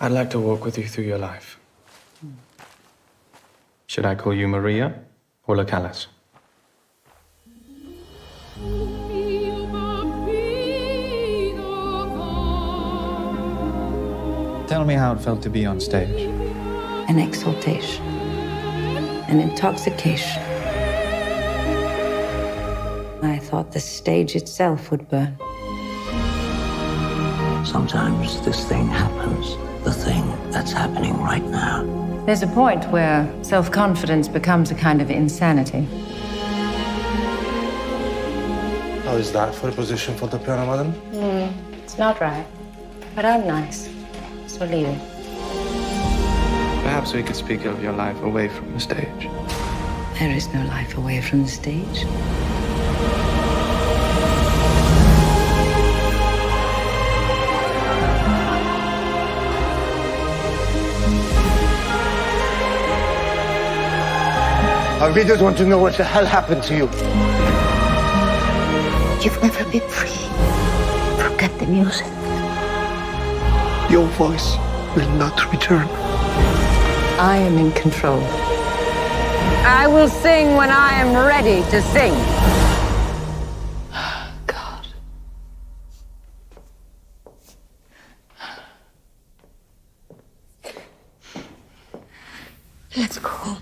I'd like to walk with you through your life. Should I call you Maria or Lucalis? Tell me how it felt to be on stage. An exaltation, an intoxication. I thought the stage itself would burn. Sometimes this thing happens, the thing that's happening right now. There's a point where self-confidence becomes a kind of insanity. How is that for a position for the piano, madam? It's not right, but I'm nice, so leave it. Perhaps we could speak of your life away from the stage. There is no life away from the stage. Our readers want to know what the hell happened to you. You've never been free. Forget the music. Your voice will not return. I am in control. I will sing when I am ready to sing. God. Let's go home.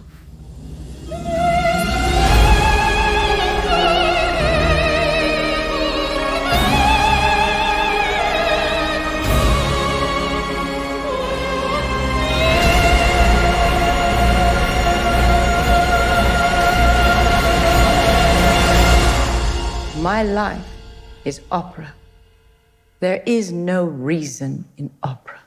My life is opera. There is no reason in opera.